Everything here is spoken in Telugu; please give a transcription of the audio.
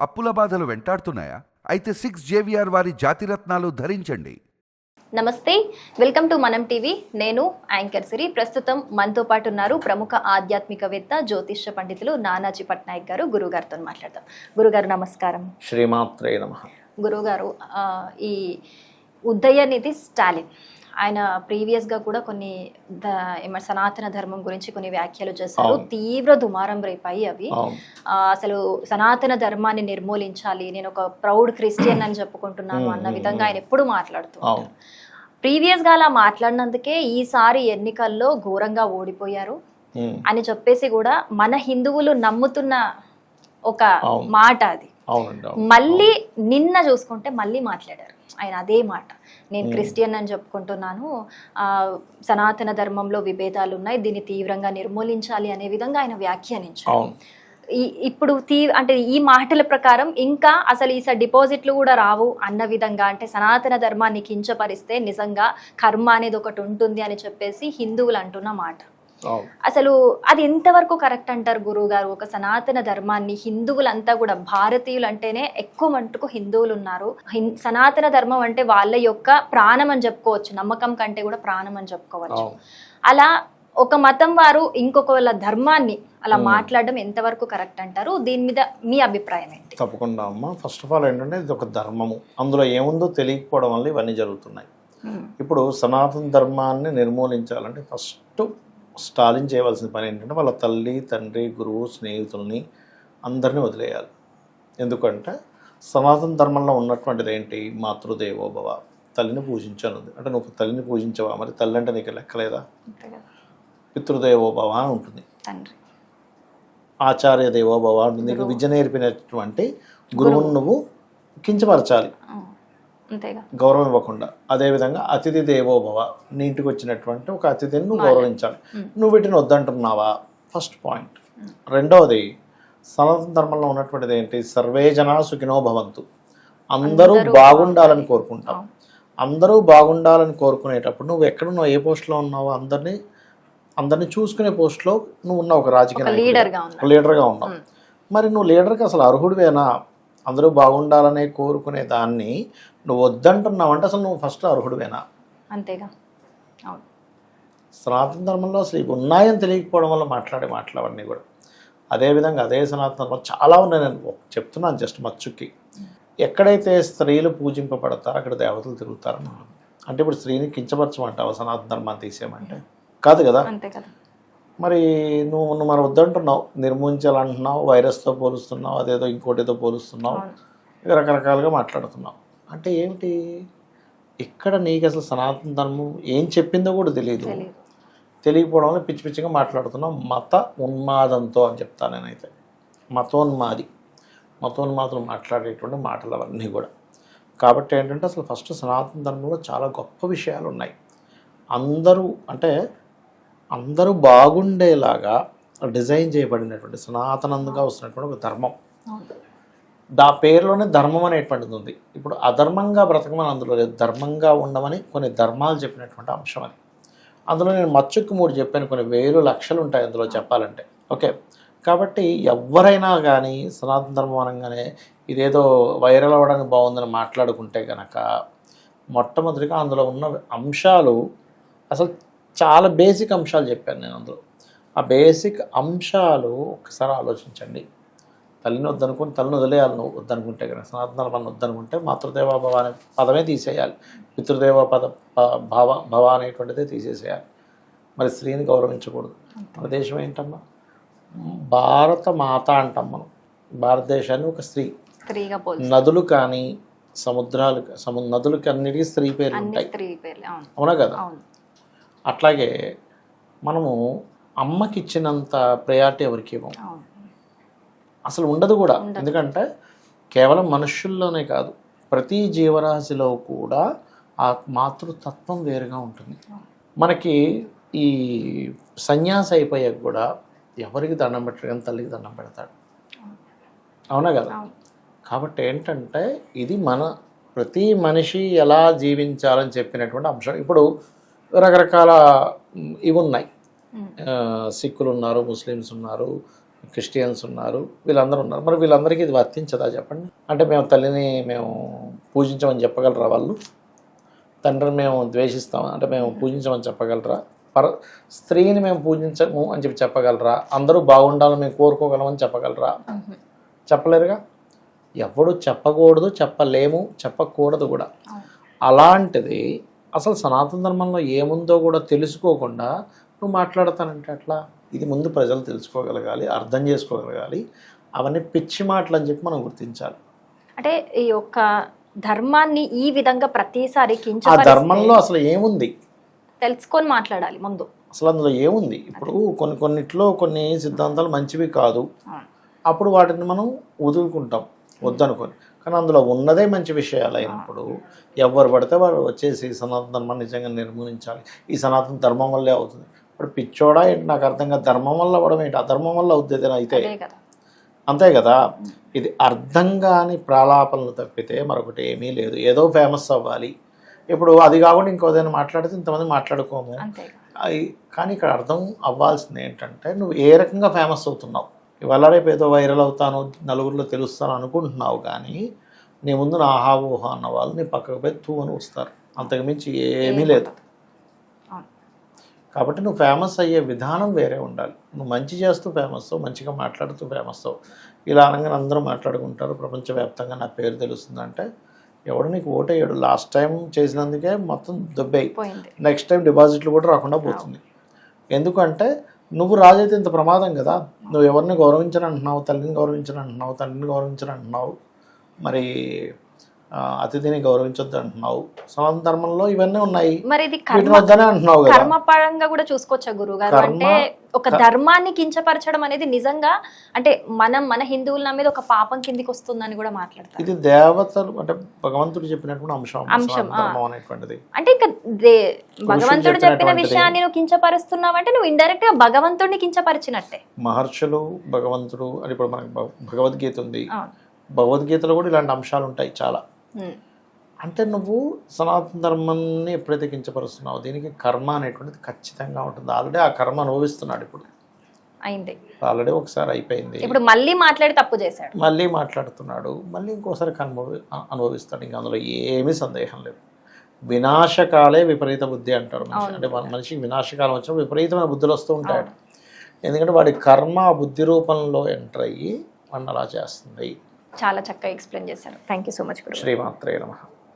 అప్పుల బాధలు వెంటాడుతున్నాయా? అయితే 6 JVR వారి జాతిరత్నాలు ధరించండి. నమస్తే, వెల్కమ్ టు మనం టీవీ. నేను యాంకర్ సిరి. ప్రస్తుతం మనతో పాటు ఉన్నారు ప్రముఖ ఆధ్యాత్మికవేత్త, జ్యోతిష్య పండితులు నానాజీ పట్నాయక్ గారు. గురుగారితో మాట్లాడదాం. గురుగారు నమస్కారం. శ్రీమాత్రే నమః. గురుగారు, ఈ ఉదయనిధి స్టాలిన్ ఆయన ప్రీవియస్గా కూడా కొన్ని సనాతన ధర్మం గురించి కొన్ని వ్యాఖ్యలు చేశారు. తీవ్ర దుమారం రేపాయి అవి. అసలు సనాతన ధర్మాన్ని నిర్మూలించాలి, నేను ఒక ప్రౌడ్ క్రిస్టియన్ అని చెప్పుకుంటున్నాను అన్న విధంగా ఆయన ఎప్పుడు మాట్లాడుతున్నారు. ప్రీవియస్గా అలా మాట్లాడినందుకే ఈసారి ఎన్నికల్లో ఘోరంగా ఓడిపోయారు అని చెప్పేసి కూడా మన హిందువులు నమ్ముతున్న ఒక మాట అది. మళ్ళీ నిన్న చూసుకుంటే మళ్ళీ మాట్లాడారు ఆయన అదే మాట. నేను క్రిస్టియన్ అని చెప్పుకుంటున్నాను, సనాతన ధర్మంలో విభేదాలు ఉన్నాయి, దీన్ని తీవ్రంగా నిర్మూలించాలి అనే విధంగా ఆయన వ్యాఖ్యానించారు. ఇప్పుడు అంటే ఈ మాటల ప్రకారం ఇంకా అసలు ఈసారి డిపాజిట్లు కూడా రావు అన్న విధంగా, అంటే సనాతన ధర్మాన్ని కించపరిస్తే నిజంగా కర్మ అనేది ఒకటి ఉంటుంది అని చెప్పేసి హిందువులు అంటున్న మాట. అసలు అది ఎంతవరకు కరెక్ట్ అంటారు గురువు గారు? ఒక సనాతన ధర్మాన్ని హిందువులంతా కూడా, భారతీయులు అంటేనే ఎక్కువ మట్టుకు హిందువులు ఉన్నారు. సనాతన ధర్మం అంటే వాళ్ళ యొక్క ప్రాణం అని చెప్పుకోవచ్చు, నమ్మకం కంటే కూడా ప్రాణం అని చెప్పుకోవచ్చు. అలా ఒక మతం వారు ఇంకొక వాళ్ళ ధర్మాన్ని అలా మాట్లాడడం ఎంతవరకు కరెక్ట్ అంటారు? దీని మీద మీ అభిప్రాయం ఏంటి? తప్పకుండా అమ్మ. ఫస్ట్ ఆఫ్ ఆల్ ఏంటంటే ఇది ఒక ధర్మము, అందులో ఏముందో తెలియకపోవడం వల్ల ఇవన్నీ జరుగుతున్నాయి. ఇప్పుడు సనాతన ధర్మాన్ని నిర్మూలించాలంటే ఫస్ట్ స్టాలిన్ చేయవలసిన పని ఏంటంటే వాళ్ళ తల్లి, తండ్రి, గురువు, స్నేహితుల్ని అందరినీ వదిలేయాలి. ఎందుకంటే సనాతన ధర్మంలో ఉన్నటువంటిది ఏంటి? మాతృదేవోభవ, తల్లిని పూజించాను. అంటే నువ్వు తల్లిని పూజించవా? మరి తల్లి అంటే నీకు లెక్కలేదా? పితృదేవోభవ అని ఉంటుంది, ఆచార్య దేవోభవ ఉంటుంది. నీకు విద్య నేర్పినటువంటి గురువును నువ్వు కించపరచాలి, గౌరవం ఇవ్వకుండా. అదేవిధంగా అతిథి దేవోభవ, నీ ఇంటికి వచ్చినటువంటి ఒక అతిథిని నువ్వు గౌరవించాలి. నువ్వు వీటిని వద్దంటున్నావా? First point. రెండవది, సనాతన ధర్మంలో ఉన్నటువంటిది ఏంటి? సర్వే జనా సుఖినో భవంతు, అందరూ బాగుండాలని కోరుకుంటాం. అందరూ బాగుండాలని కోరుకునేటప్పుడు నువ్వు ఎక్కడున్నావు, ఏ పోస్ట్లో ఉన్నావో అందరినీ చూసుకునే పోస్ట్లో నువ్వు ఉన్నావు, ఒక రాజకీయ లీడర్గా ఉన్నావు. మరి నువ్వు లీడర్కి అసలు అర్హుడివేనా? అందరూ బాగుండాలనే కోరుకునే దాన్ని నువ్వు వద్దంటున్నావు అంటే అసలు నువ్వు ఫస్ట్ అర్హుడివేనా? అంతేగా. సనాతన ధర్మంలో అసలు ఇవి ఉన్నాయని తెలియకపోవడం వల్ల మాట్లాడే మాటలవన్నీ కూడా. అదేవిధంగా అదే సనాతన ధర్మం చాలా ఉన్నాయి. నేను చెప్తున్నాను జస్ట్ మచ్చుకి. ఎక్కడైతే స్త్రీలు పూజింపబడతారో అక్కడ దేవతలు తిరుగుతారని. అంటే ఇప్పుడు స్త్రీని కించపరచమంటావు సనాతన ధర్మాన్ని తీసేయమంటే? కాదు కదా. మరి నువ్వు మరి వద్దంటున్నావు, నిర్మూలించాలంటున్నావు, వైరస్తో పోలుస్తున్నావు, అదేదో ఇంకోటితో పోలుస్తున్నావు, రకరకాలుగా మాట్లాడుతున్నావు. అంటే ఏమిటి? ఇక్కడ నీకు అసలు సనాతన ధర్మం ఏం చెప్పిందో కూడా తెలియకపోవడం వల్ల పిచ్చి పిచ్చిగా మాట్లాడుతున్నావు. మత ఉన్మాదంతో అని చెప్తాను నేనైతే. మతోన్మాదులు మాట్లాడేటువంటి మాటలు అవన్నీ కూడా. కాబట్టి ఏంటంటే అసలు ఫస్ట్ సనాతన ధర్మంలో చాలా గొప్ప విషయాలు ఉన్నాయి. అందరూ బాగుండేలాగా డిజైన్ చేయబడినటువంటి సనాతనంగా వస్తున్నటువంటి ఒక ధర్మం. దా పేరులోనే ధర్మం అనేటువంటిది ఉంది. ఇప్పుడు అధర్మంగా బ్రతకమని అందులో లేదు, ధర్మంగా ఉండమని కొన్ని ధర్మాలు చెప్పినటువంటి అంశం అది. అందులో నేను మచ్చుకు 3 చెప్పాను, కొన్ని వేలు లక్షలు ఉంటాయి అందులో చెప్పాలంటే. ఓకే, కాబట్టి ఎవరైనా కానీ సనాతన ధర్మం అనగానే ఇదేదో వైరల్ అవ్వడానికి బాగుందని మాట్లాడుకుంటే కనుక మొట్టమొదటిగా అందులో ఉన్న అంశాలు అసలు చాలా బేసిక్ అంశాలు చెప్పాను నేను అందులో. ఆ బేసిక్ అంశాలు ఒకసారి ఆలోచించండి. తల్లిని వద్దనుకుని తల్లిని వదిలేయాలి. నువ్వు వద్దనుకుంటే కనుక సనాతన ధర్మాన్ని వద్దనుకుంటే మాతృదేవోభవ అనే పదమే తీసేయాలి, పితృదేవ భవ అనేటువంటిదే తీసేసేయాలి. మరి స్త్రీని గౌరవించకూడదు. మన దేశం ఏంటమ్మా? భారత మాత అంటాం మనం. భారతదేశాన్ని ఒక స్త్రీగా, నదులు కానీ నదులకి అన్నిటికీ స్త్రీ పేర్లు ఉంటాయి, అవునా కదా? అట్లాగే మనము అమ్మకి ఇచ్చినంత ప్రయారిటీ ఎవరికి ఇవ్వం, అసలు ఉండదు కూడా. ఎందుకంటే కేవలం మనుష్యుల్లోనే కాదు, ప్రతి జీవరాశిలో కూడా ఆ మాతృతత్వం వేరుగా ఉంటుంది. మనకి ఈ సన్యాసి అయిపోయాక కూడా ఎవరికి దండం పెట్టాడు కానీ తల్లికి దండం పెడతాడు, అవునా కదా? కాబట్టి ఏంటంటే ఇది మన ప్రతి మనిషి ఎలా జీవించాలని చెప్పినటువంటి అంశం. ఇప్పుడు రకరకాల ఇవి ఉన్నాయి, సిక్కులు ఉన్నారు, ముస్లిమ్స్ ఉన్నారు, క్రిస్టియన్స్ ఉన్నారు, వీళ్ళందరూ ఉన్నారు. మరి వీళ్ళందరికీ ఇది వర్తించదా చెప్పండి? అంటే మేము తల్లిని మేము పూజించమని చెప్పగలరా? వాళ్ళు తండ్రిని మేము ద్వేషిస్తాం అంటే మేము పూజించమని చెప్పగలరా? స్త్రీని మేము పూజించము అని చెప్పగలరా? అందరూ బాగుండాలని మేము కోరుకోగలమని చెప్పగలరా? చెప్పలేరుగా. ఎవడు చెప్పకూడదు, చెప్పలేము, చెప్పకూడదు కూడా. అలాంటిది అసలు సనాతన ధర్మంలో ఏముందో కూడా తెలుసుకోకుండా నువ్వు మాట్లాడతానంటే అట్లా. ఇది ముందు ప్రజలు తెలుసుకోగలగాలి, అర్థం చేసుకోగలగాలి. అవన్నీ పిచ్చి మాటలు అని చెప్పి మనం గుర్తించాలి. అంటే ఈ యొక్క ధర్మాన్ని ఈ విధంగా ప్రతిసారి ఆ ధర్మంలో అసలు ఏముంది తెలుసుకొని మాట్లాడాలి ముందు. అసలు అందులో ఏముంది? ఇప్పుడు కొన్నిట్లో కొన్ని సిద్ధాంతాలు మంచివి కాదు, అప్పుడు వాటిని మనం వదులుకుంటాం వద్దనుకొని. కానీ అందులో ఉన్నదే మంచి విషయాలు అయినప్పుడు ఎవరు పడితే వాడు వచ్చేసి సనాతన ధర్మాన్ని నిజంగా నిర్మూలించాలి, ఈ సనాతన ధర్మం వల్లే అవుతుంది. ఇప్పుడు పిచ్చోడా ఏంటి నాకు అర్థం కాదు. ధర్మం వల్ల అవ్వడం ఏంటి? అధర్మం వల్ల అవుతుంది అయితే అంతే కదా. ఇది అర్థం కాని ప్రాలాపనలు తప్పితే మరొకటి ఏమీ లేదు. ఏదో ఫేమస్ అవ్వాలి, ఇప్పుడు అది కాకుండా ఇంకోదైనా మాట్లాడితే ఇంతమంది మాట్లాడుకోము. కానీ ఇక్కడ అర్థం అవ్వాల్సింది ఏంటంటే నువ్వు ఏ రకంగా ఫేమస్ అవుతున్నావు. ఇవాళ రేపు ఏదో వైరల్ అవుతాను, నలుగురిలో తెలుస్తాను అనుకుంటున్నావు, కానీ నీ ముందు నా ఆహావోహ అన్న వాళ్ళు నీ పక్కకు పోయి తూ అని వస్తారు. అంతకుమించి ఏమీ లేదు. కాబట్టి నువ్వు ఫేమస్ అయ్యే విధానం వేరే ఉండాలి. నువ్వు మంచి చేస్తూ ఫేమస్ అవ్వు, మంచిగా మాట్లాడుతూ ఫేమస్ అవ్వు. ఇలా అనగానే అందరూ మాట్లాడుకుంటారు, ప్రపంచవ్యాప్తంగా నా పేరు తెలుస్తుందంటే ఎవడు నీకు ఓటేయడు. లాస్ట్ టైం చేసినందుకే మొత్తం దొబ్బేయి, నెక్స్ట్ టైం డిపాజిట్లు కూడా రాకుండా పోతుంది. ఎందుకంటే నువ్వు రాజైతే ఇంత ప్రమాదం కదా. నువ్వు ఎవరిని గౌరవించని అంటున్నావు, తల్లిని గౌరవించని అంటున్నావు, తండ్రిని గౌరవించని అంటున్నావు, మరి అతిథిని గౌరవించొద్దు అంటున్నావు. సనాతన ధర్మంలో ఇవన్నీ ఉన్నాయి, మరి ఇది వద్దనే అంటున్నావు కదా. కర్మపరంగా కూడా చూసుకోవచ్చా గురువు గారు? అంటే ఒక ధర్మాన్ని కించపరచడం అనేది నిజంగా అంటే మన హిందువుల మీద ఒక పాపం కిందికి వస్తుందని కూడా మాట్లాడతారు. ఇది దేవతలు అంటే భగవంతుడు చెప్పినటువంటి అంశం అనేటువంటిది. అంటే ఇంకా భగవంతుడు చెప్పిన విషయాన్ని నువ్వు కించపరుస్తున్నావు అంటే నువ్వు ఇండైరెక్ట్ గా భగవంతుడిని కించపరిచినట్టే. మహర్షులు, భగవంతుడు అని ఇప్పుడు మనకి భగవద్గీత ఉంది, భగవద్గీతలో కూడా ఇలాంటి అంశాలు ఉంటాయి చాలా. అంటే నువ్వు సనాతన ధర్మాన్ని ఎప్పుడైతే కించపరుస్తున్నావు, దీనికి కర్మ అనేటువంటిది ఖచ్చితంగా ఉంటుంది. ఆల్రెడీ ఆ కర్మ అనుభవిస్తున్నాడు, ఇప్పుడు అయింది, ఆల్రెడీ ఒకసారి అయిపోయింది. ఇప్పుడు మళ్ళీ మాట్లాడి తప్పు చేశాడు, మళ్ళీ మాట్లాడుతున్నాడు, మళ్ళీ ఇంకోసారి అనుభవిస్తాడు. ఇంకా అందులో ఏమీ సందేహం లేదు. వినాశకాలే విపరీత బుద్ధి అంటారు మనిషి. అంటే మన మనిషికి వినాశకాలం వచ్చినప్పుడు విపరీతమైన బుద్ధులు వస్తూ ఉంటాయి. ఎందుకంటే వాడి కర్మ ఆ బుద్ధి రూపంలో ఎంటర్ అయ్యి వాడిని అలా చేస్తుంది. చాలా చక్కగా ఎక్స్ప్లెయిన్ చేశారు. Thank you so much. శ్రీమాత్రే నమః.